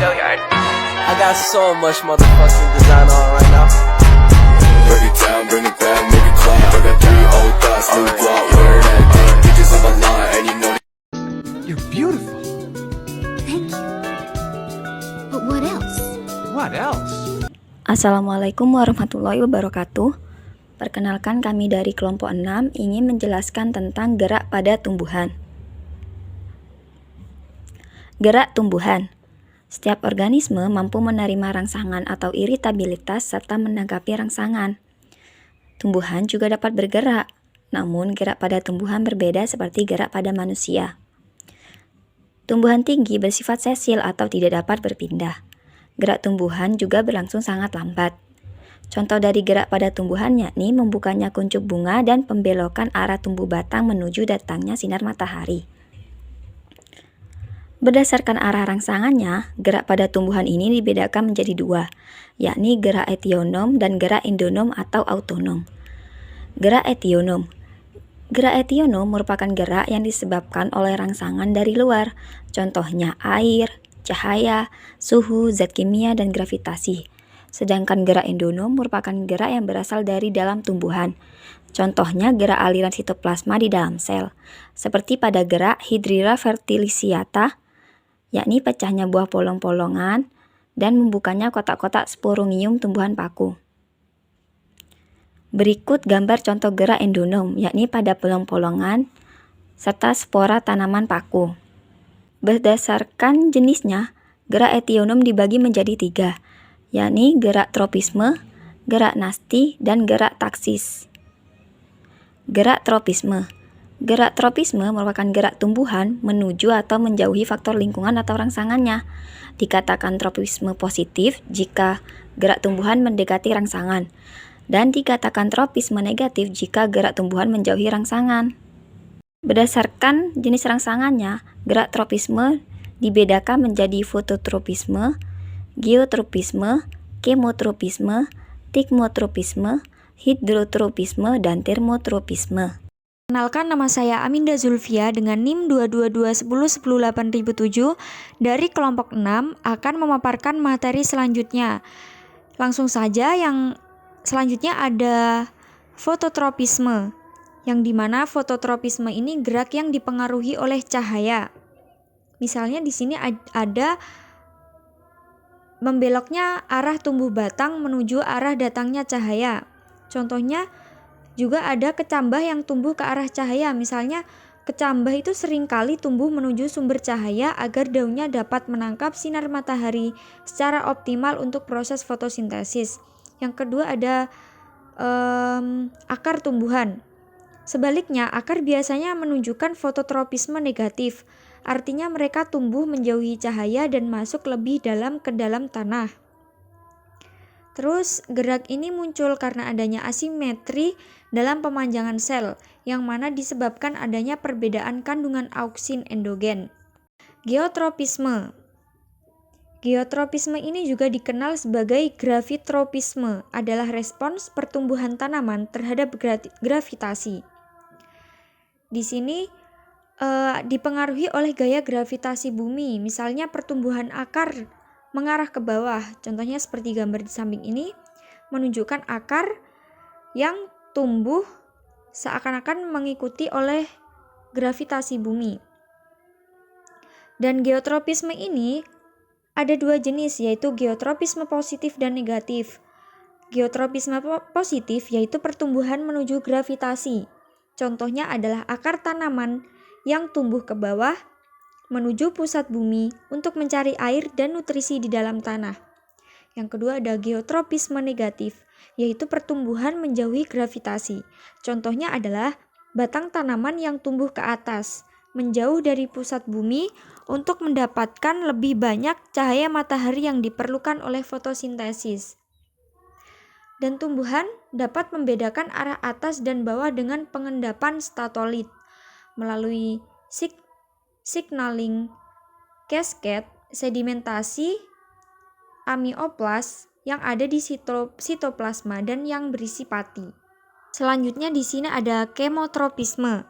I got so much motherfucking design on right now. Break it down, bring it back, make it clap. I got 3 old thoughts, new block, where that dick. Bitches on my line, and you know. You're beautiful. Thank you. But what else? What else? Assalamualaikum warahmatullahi wabarakatuh. Perkenalkan, kami dari kelompok 6 ingin menjelaskan tentang gerak pada tumbuhan. Gerak tumbuhan. Setiap organisme mampu menerima rangsangan atau iritabilitas serta menanggapi rangsangan. Tumbuhan juga dapat bergerak, namun gerak pada tumbuhan berbeda seperti gerak pada manusia. Tumbuhan tinggi bersifat sesil atau tidak dapat berpindah. Gerak tumbuhan juga berlangsung sangat lambat. Contoh dari gerak pada tumbuhan yakni membukanya kuncup bunga dan pembelokan arah tumbuh batang menuju datangnya sinar matahari. Berdasarkan arah rangsangannya, gerak pada tumbuhan ini dibedakan menjadi 2, yakni gerak etionom dan gerak endonom atau autonom. Gerak etionom. Gerak etionom merupakan gerak yang disebabkan oleh rangsangan dari luar, contohnya air, cahaya, suhu, zat kimia, dan gravitasi. Sedangkan gerak endonom merupakan gerak yang berasal dari dalam tumbuhan, contohnya gerak aliran sitoplasma di dalam sel, seperti pada gerak Hydrilla fertiliciata, yakni pecahnya buah polong-polongan dan membukanya kotak-kotak sporongium tumbuhan paku. Berikut gambar contoh gerak endonom, yakni pada polong-polongan serta spora tanaman paku. Berdasarkan jenisnya, gerak etionom dibagi menjadi 3, yakni gerak tropisme, gerak nasti, dan gerak taksis. Gerak tropisme. Gerak tropisme merupakan gerak tumbuhan menuju atau menjauhi faktor lingkungan atau rangsangannya. Dikatakan tropisme positif jika gerak tumbuhan mendekati rangsangan, dan dikatakan tropisme negatif jika gerak tumbuhan menjauhi rangsangan. Berdasarkan jenis rangsangannya, gerak tropisme dibedakan menjadi fototropisme, geotropisme, kemotropisme, tigmotropisme, hidrotropisme, dan termotropisme. Kenalkan, nama saya Aminda Zulfia dengan NIM 22210108007 dari kelompok 6 akan memaparkan materi selanjutnya. Langsung saja, yang selanjutnya ada fototropisme, yang dimana fototropisme ini gerak yang dipengaruhi oleh cahaya. Misalnya di sini ada membeloknya arah tumbuh batang menuju arah datangnya cahaya. Contohnya juga ada kecambah yang tumbuh ke arah cahaya. Misalnya kecambah itu seringkali tumbuh menuju sumber cahaya agar daunnya dapat menangkap sinar matahari secara optimal untuk proses fotosintesis. Yang kedua ada akar tumbuhan. Sebaliknya, akar biasanya menunjukkan fototropisme negatif. Artinya mereka tumbuh menjauhi cahaya dan masuk lebih dalam ke dalam tanah. Terus gerak ini muncul karena adanya asimetri dalam pemanjangan sel, yang mana disebabkan adanya perbedaan kandungan auksin endogen. Geotropisme. Geotropisme ini juga dikenal sebagai gravitropisme, adalah respons pertumbuhan tanaman terhadap gravitasi. Di sini dipengaruhi oleh gaya gravitasi bumi, misalnya pertumbuhan akar mengarah ke bawah, contohnya seperti gambar di samping ini, menunjukkan akar yang tumbuh seakan-akan mengikuti oleh gravitasi bumi. Dan geotropisme ini ada 2 jenis, yaitu geotropisme positif dan negatif. Geotropisme positif yaitu pertumbuhan menuju gravitasi. Contohnya adalah akar tanaman yang tumbuh ke bawah menuju pusat bumi untuk mencari air dan nutrisi di dalam tanah. Yang kedua ada geotropisme negatif, yaitu pertumbuhan menjauhi gravitasi. Contohnya adalah batang tanaman yang tumbuh ke atas, menjauh dari pusat bumi untuk mendapatkan lebih banyak cahaya matahari yang diperlukan oleh fotosintesis. Dan tumbuhan dapat membedakan arah atas dan bawah dengan pengendapan statolit melalui signaling cascade sedimentasi amioplas yang ada di sitoplasma dan yang berisi pati. Selanjutnya di sini ada kemotropisme.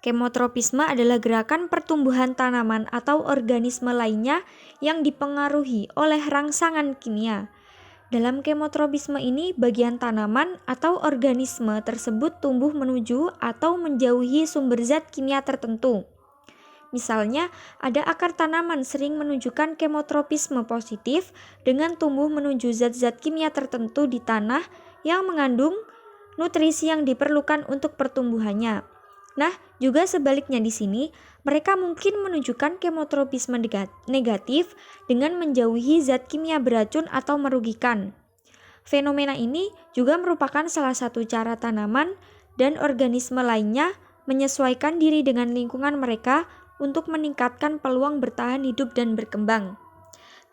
Kemotropisme adalah gerakan pertumbuhan tanaman atau organisme lainnya yang dipengaruhi oleh rangsangan kimia. Dalam kemotropisme ini, bagian tanaman atau organisme tersebut tumbuh menuju atau menjauhi sumber zat kimia tertentu. Misalnya, ada akar tanaman sering menunjukkan kemotropisme positif dengan tumbuh menuju zat-zat kimia tertentu di tanah yang mengandung nutrisi yang diperlukan untuk pertumbuhannya. Nah, juga sebaliknya di sini, mereka mungkin menunjukkan kemotropisme negatif dengan menjauhi zat kimia beracun atau merugikan. Fenomena ini juga merupakan salah satu cara tanaman dan organisme lainnya menyesuaikan diri dengan lingkungan mereka untuk meningkatkan peluang bertahan hidup dan berkembang.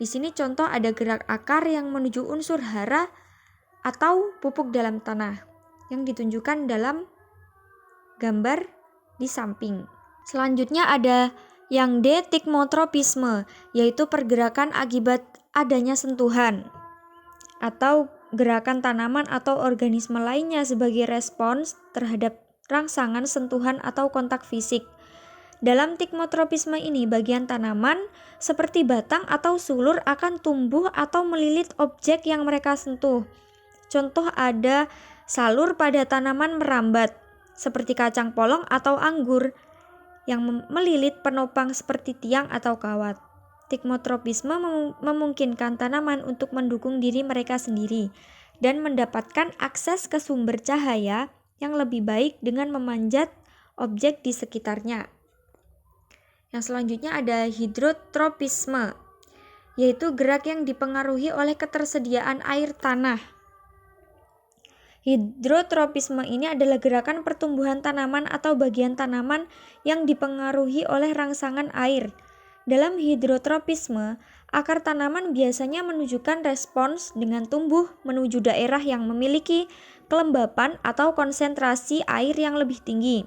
Di sini contoh ada gerak akar yang menuju unsur hara atau pupuk dalam tanah yang ditunjukkan dalam gambar di samping. Selanjutnya ada yang detikmotropisme, yaitu pergerakan akibat adanya sentuhan atau gerakan tanaman atau organisme lainnya sebagai respons terhadap rangsangan, sentuhan, atau kontak fisik. Dalam tikmotropisme ini, bagian tanaman seperti batang atau sulur akan tumbuh atau melilit objek yang mereka sentuh. Contoh ada salur pada tanaman merambat, seperti kacang polong atau anggur, yang melilit penopang seperti tiang atau kawat. Tikmotropisme memungkinkan tanaman untuk mendukung diri mereka sendiri dan mendapatkan akses ke sumber cahaya yang lebih baik dengan memanjat objek di sekitarnya. Yang selanjutnya ada hidrotropisme, yaitu gerak yang dipengaruhi oleh ketersediaan air tanah. Hidrotropisme ini adalah gerakan pertumbuhan tanaman atau bagian tanaman yang dipengaruhi oleh rangsangan air. Dalam hidrotropisme, akar tanaman biasanya menunjukkan respons dengan tumbuh menuju daerah yang memiliki kelembapan atau konsentrasi air yang lebih tinggi.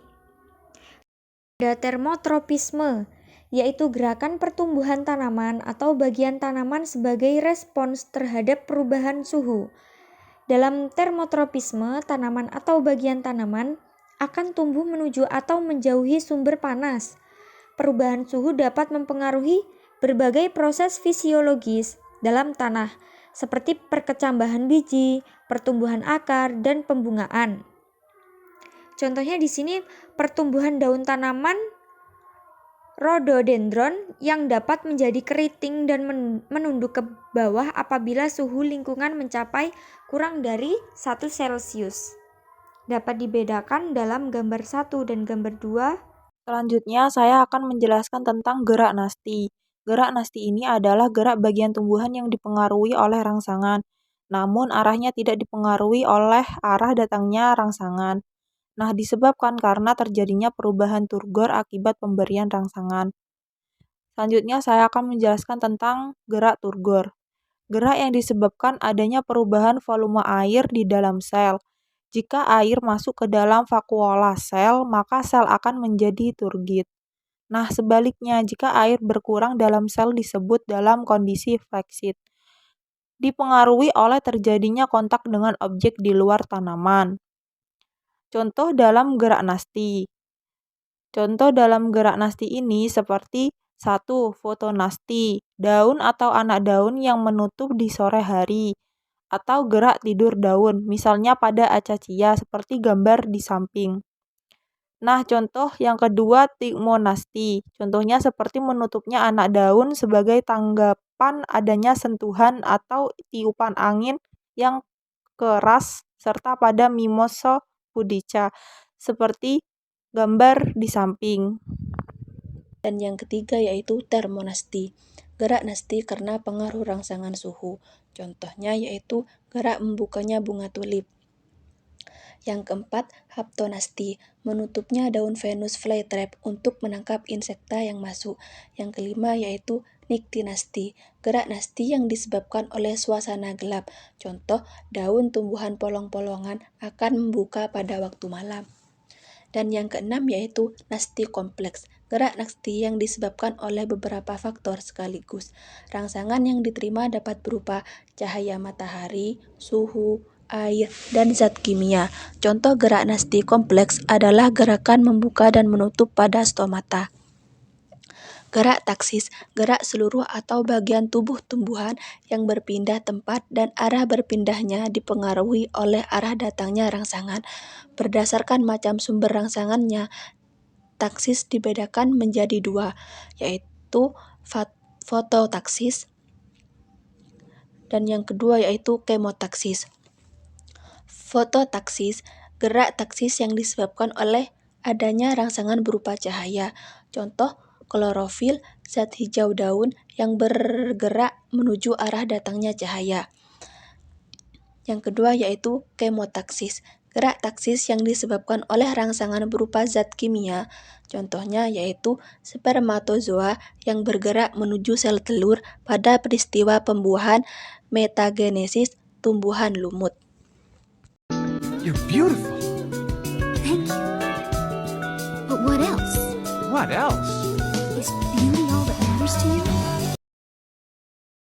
Ada termotropisme, yaitu gerakan pertumbuhan tanaman atau bagian tanaman sebagai respons terhadap perubahan suhu. Dalam termotropisme, tanaman atau bagian tanaman akan tumbuh menuju atau menjauhi sumber panas. Perubahan suhu dapat mempengaruhi berbagai proses fisiologis dalam tanah, seperti perkecambahan biji, pertumbuhan akar, dan pembungaan. Contohnya di sini pertumbuhan daun tanaman rhododendron yang dapat menjadi keriting dan menunduk ke bawah apabila suhu lingkungan mencapai kurang dari 1 Celcius. Dapat dibedakan dalam gambar 1 dan gambar 2. Selanjutnya, saya akan menjelaskan tentang gerak nasti. Gerak nasti ini adalah gerak bagian tumbuhan yang dipengaruhi oleh rangsangan, namun arahnya tidak dipengaruhi oleh arah datangnya rangsangan. Nah, disebabkan karena terjadinya perubahan turgor akibat pemberian rangsangan. Selanjutnya, saya akan menjelaskan tentang gerak turgor. Gerak yang disebabkan adanya perubahan volume air di dalam sel. Jika air masuk ke dalam vakuola sel, maka sel akan menjadi turgid. Nah, sebaliknya, jika air berkurang dalam sel disebut dalam kondisi fleksid. Dipengaruhi oleh terjadinya kontak dengan objek di luar tanaman. Contoh dalam gerak nasti. Contoh dalam gerak nasti ini seperti 1. Fotonasti, daun atau anak daun yang menutup di sore hari, atau gerak tidur daun, misalnya pada acacia seperti gambar di samping. Nah, contoh yang kedua tikmonasti. Contohnya seperti menutupnya anak daun sebagai tanggapan adanya sentuhan atau tiupan angin yang keras serta pada mimosa pudica seperti gambar di samping. Dan yang ketiga yaitu termonasti, gerak nasti karena pengaruh rangsangan suhu. Contohnya yaitu gerak membukanya bunga tulip. Yang keempat, haptonasti, menutupnya daun Venus flytrap untuk menangkap insekta yang masuk. Yang kelima yaitu niktinasti, gerak nasti yang disebabkan oleh suasana gelap. Contoh, daun tumbuhan polong-polongan akan membuka pada waktu malam. Dan yang keenam yaitu nasti kompleks, gerak nasti yang disebabkan oleh beberapa faktor sekaligus. Rangsangan yang diterima dapat berupa cahaya matahari, suhu, air, dan zat kimia. Contoh gerak nasti kompleks adalah gerakan membuka dan menutup pada stomata. Gerak taksis, gerak seluruh atau bagian tubuh tumbuhan yang berpindah tempat dan arah berpindahnya dipengaruhi oleh arah datangnya rangsangan. Berdasarkan macam sumber rangsangannya, taksis dibedakan menjadi dua, yaitu fototaksis dan yang kedua yaitu kemotaksis. Fototaksis, gerak taksis yang disebabkan oleh adanya rangsangan berupa cahaya. Contoh, klorofil, zat hijau daun yang bergerak menuju arah datangnya cahaya. Yang kedua yaitu kemotaksis, gerak taksis yang disebabkan oleh rangsangan berupa zat kimia. Contohnya yaitu spermatozoa yang bergerak menuju sel telur pada peristiwa pembuahan metagenesis tumbuhan lumut. You're beautiful. Thank you. But what else? What else? Is beauty all that matters to you?